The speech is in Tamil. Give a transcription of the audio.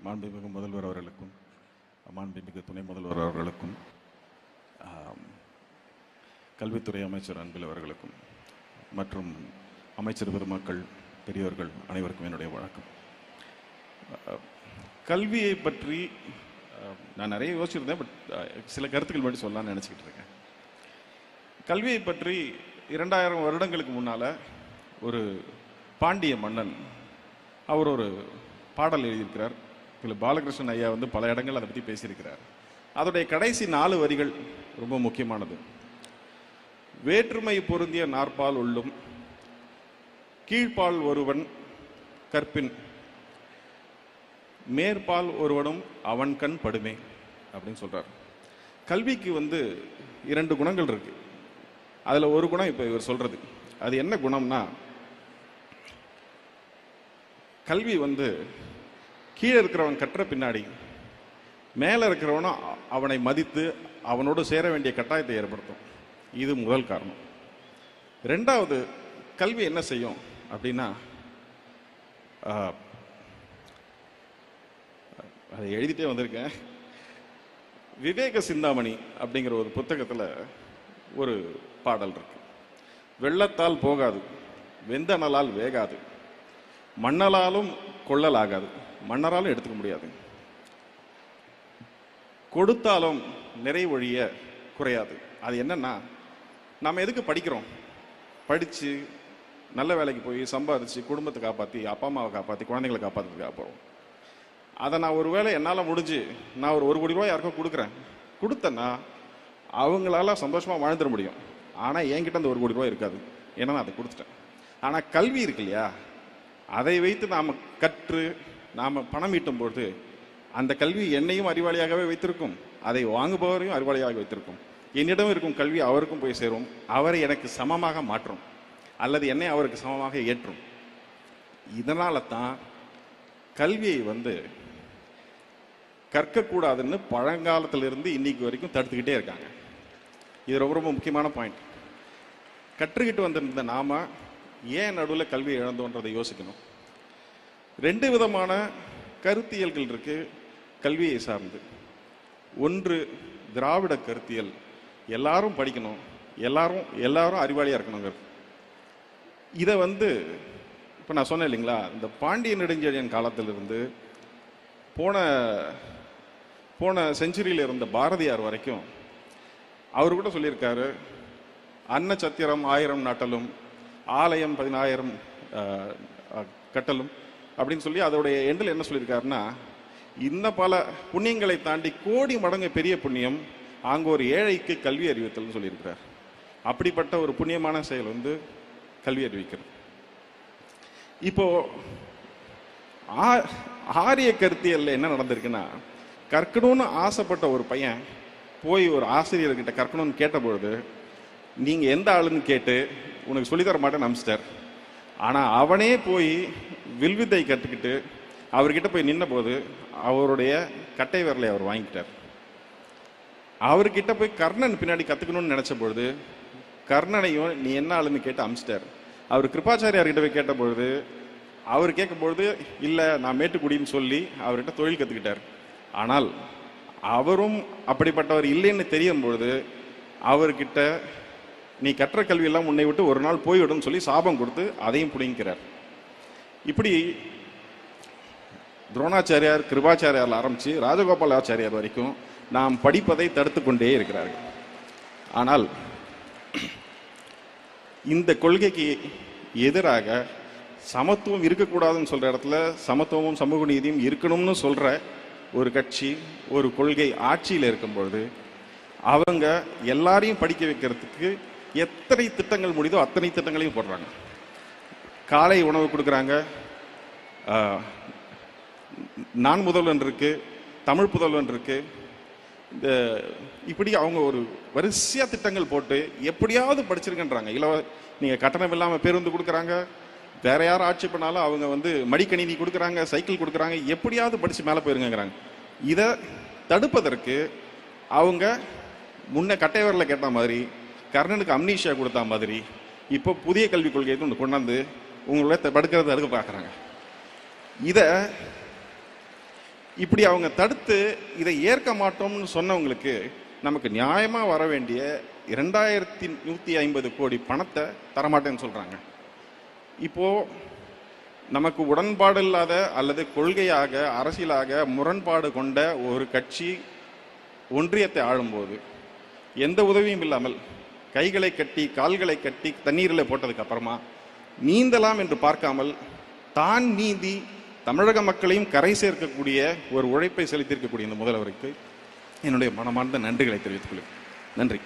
மாண்புமிகு முதல்வர் அவர்களுக்கும் மாண்புமிகு துணை முதல்வர் அவர்களுக்கும் கல்வித்துறை அமைச்சர் அன்பில் அவர்களுக்கும் மற்றும் அமைச்சர் பெருமக்கள் பெரியோர்கள் அனைவருக்கும் என்னுடைய வணக்கம். கல்வியை பற்றி நான் நிறைய யோசிச்சிருந்தேன், பட் சில கருத்துக்கள் மட்டும் சொல்லலாம்னு நினச்சிக்கிட்டு இருக்கேன். கல்வியை பற்றி 2000 வருடங்களுக்கு முன்னால் ஒரு பாண்டிய மன்னன் அவர் ஒரு பாடல் எழுதியிருக்கிறார். இதில் பாலகிருஷ்ணன் ஐயா பல இடங்கள் அதை பற்றி பேசியிருக்கிறார். அதோடைய கடைசி 4 வரிகள் ரொம்ப முக்கியமானது. வேற்றுமை பொருந்திய நாற்பால் உள்ளும் கீழ்ப்பால் ஒருவன் கற்பின் மேற்பால் ஒருவனும் அவன் கண் படுமே அப்படின்னு சொல்றார். கல்விக்கு 2 குணங்கள் இருக்கு. அதில் ஒரு குணம் இப்போ இவர் சொல்றது. அது என்ன குணம்னா, கல்வி கீழே இருக்கிறவன் கற்ற பின்னாடி மேலே இருக்கிறவனும் அவனை மதித்து அவனோடு சேர வேண்டிய கட்டாயத்தை ஏற்படுத்தும். இது முதல் காரணம். 2வது, கல்வி என்ன செய்யும் அப்படின்னா, அதை எழுதிட்டே வந்திருக்கேன். விவேக சிந்தாமணி அப்படிங்கிற ஒரு புத்தகத்தில் ஒரு பாடல் இருக்கு. வெள்ளத்தால் போகாது, வெந்தனலால் வேகாது, மண்ணலாலும் கொள்ளலாகாது, மன்னராலும் எடுத்துக்க முடியாது, கொடுத்தாலும் நிறைவொழிய குறையாது. அது என்னன்னா, நம்ம எதுக்கு படிக்கிறோம்? படித்து நல்ல வேலைக்கு போய் சம்பாதிச்சு குடும்பத்தை காப்பாற்றி அப்பா அம்மாவை காப்பாற்றி குழந்தைங்களை காப்பாற்றுறதுக்காக போகிறோம். அதை நான் ஒரு வேளை என்னால் முடிஞ்சு நான் ஒரு 1 கோடி ரூபாய் யாருக்கோ கொடுத்தேன்னா அவங்களால சந்தோஷமாக வாழ்ந்துட முடியும். ஆனால் என்கிட்ட அந்த 1 கோடி ரூபாய் இருக்காது, ஏன்னா நான் அதை கொடுத்துட்டேன். ஆனால் கல்வி இருக்கு இல்லையா, அதை வைத்து நாம் கற்று நாம் பணம் ஈட்டும் பொழுது அந்த கல்வி என்னையும் அறிவாளியாகவே வைத்திருக்கும், அதை வாங்குபவரையும் அறிவாளியாக வைத்திருக்கும். என்னிடம் இருக்கும் கல்வி அவருக்கும் போய் சேரும், அவரை எனக்கு சமமாக மாற்றும் அல்லது என்னை அவருக்கு சமமாக ஏற்றும். இதனால தான் கல்வியை கற்கக்கூடாதுன்னு பழங்காலத்திலிருந்து இன்னைக்கு வரைக்கும் தடுத்துக்கிட்டே இருக்காங்க. இது ரொம்ப ரொம்ப முக்கியமான பாயிண்ட். கற்றுக்கிட்டு வந்திருந்த நாம ஏன் நடுவில் கல்வி இழந்தோன்றதை யோசிக்கணும். 2 விதமான கருத்தியல்கள் இருக்கு கல்வியை சார்ந்து. ஒன்று திராவிட கருத்தியல், எல்லாரும் படிக்கணும், எல்லாரும் அறிவாளியா இருக்கணுங்கிறது. இதை இப்போ நான் சொன்னேன் இல்லைங்களா, இந்த பாண்டிய நெடுஞ்செழியன் காலத்திலிருந்து போன செஞ்சுரியில் இருந்த பாரதியார் வரைக்கும் அவர் கூட சொல்லியிருக்காரு, அன்ன சத்திரம் 1000 நாட்டலும் ஆலயம் 10000 கட்டலும் அப்படின்னு சொல்லி அதோடைய எண்டில் என்ன சொல்லியிருக்காருன்னா, இந்த பல புண்ணியங்களை தாண்டி கோடி மடங்கு பெரிய புண்ணியம் ஆங்கோர் ஏழைக்கு கல்வி அறிவித்தல்னு சொல்லியிருக்கிறார். அப்படிப்பட்ட ஒரு புண்ணியமான செயல் கல்வி அறிவிக்கிறது. இப்போ ஆரிய கருத்தியல்ல என்ன நடந்திருக்குன்னா, கற்கணும்னு ஆசைப்பட்ட ஒரு பையன் போய் ஒரு ஆசிரியர்கிட்ட கற்கணும்னு கேட்டபொழுது, நீங்க எந்த ஆளுன்னு கேட்டு உனக்கு சொல்லித்தர மாட்டேன்னு அனுப்பிச்சிட்டார். ஆனா அவனே போய் வில்வித்தை கற்றுக்கிட்டு அவர்கிட்ட போய் நின்ன போது அவருடைய கட்டை விரலை அவர் வாங்கிட்டார். அவர்கிட்ட போய் கர்ணன் பின்னாடி கத்துக்கணும்னு நினைச்ச பொழுது கர்ணனையும் நீ என்ன ஆளுன்னு கேட்டு அனுப்பிச்சிட்டார். அவர் கிருபாச்சாரியார்கிட்ட போய் கேட்ட பொழுது அவர் கேட்கும்பொழுது இல்லை நான் மேட்டுக்குடின்னு சொல்லி அவர்கிட்ட தொழில் கற்றுக்கிட்டார். ஆனால் அவரும் அப்படிப்பட்டவர் இல்லைன்னு தெரியும் பொழுது அவர்கிட்ட நீ கற்ற கல்வியெல்லாம் உன்னை விட்டு ஒரு நாள் போய்விடும் சொல்லி சாபம் கொடுத்து அதையும் பிடிங்கிறார். இப்படி துரோணாச்சாரியார் கிருபாச்சாரியார் ஆரம்பித்து ராஜகோபாலாச்சாரியார் வரைக்கும் நாம் படிப்பதை தடுத்து கொண்டே இருக்கிறார்கள். ஆனால் இந்த கொள்கைக்கு எதிராக சமத்துவம் இருக்கக்கூடாதுன்னு சொல்ற இடத்துல சமத்துவமும் சமூக நீதியும் இருக்கணும்னு சொல்ற ஒரு கட்சி ஒரு கொள்கை ஆட்சியில் இருக்கும் பொழுது அவங்க எல்லாரையும் படிக்க வைக்கிறதுக்கு எத்தனை திட்டங்கள் முடியுதோ அத்தனை திட்டங்களையும் போடுறாங்க. காலை உணவு கொடுக்குறாங்க, நான் முதல்வன் இருக்கு, தமிழ் புதல்வன் இருக்கு, இப்படி அவங்க ஒரு வரிசையா திட்டங்கள் போட்டு எப்படியாவது படிச்சிருக்கன்றாங்க. நீங்க கட்டணம் இல்லாம பேருந்து கொடுக்குறாங்க, வேற யாரும் ஆட்சி பண்ணாலும் அவங்க மடிக்கணினி கொடுக்குறாங்க, சைக்கிள் கொடுக்குறாங்க, எப்படியாவது படிச்சு மேலே போயிருங்கிறாங்க. இதை தடுப்பதற்கு அவங்க முன்ன கட்டைவரில் கேட்ட மாதிரி கர்ணனுக்கு அம்னீஷியா கொடுத்த மாதிரி இப்போ புதிய கல்விக் கொள்கையை கொண்டாந்து உங்களை படுக்கிறத தடுக்க பார்க்குறாங்க. இப்படி அவங்க தடுத்து இதை ஏற்க மாட்டோம்னு சொன்னவங்களுக்கு நமக்கு நியாயமா வர வேண்டிய 2150 கோடி பணத்தை தரமாட்டேன்னு சொல்றாங்க. இப்போ நமக்கு உடன்பாடு இல்லாத அல்லது கொள்கையாக அரசியலாக முரண்பாடு கொண்ட ஒரு கட்சி ஒன்றியத்தை ஆளும்போது எந்த உதவியும் இல்லாமல் கைகளை கட்டி கால்களை கட்டி தண்ணீரில் போட்டதுக்கு அப்புறமா நீந்தலாம் என்று பார்க்காமல் தான் நீந்தி தமிழக மக்களையும் கரை சேர்க்கக்கூடிய ஒரு உழைப்பை செலுத்தியிருக்கக்கூடிய இந்த முதல்வருக்கு என்னுடைய மனமார்ந்த நன்றிகளை தெரிவித்துக் கொள்கிறேன். நன்றி.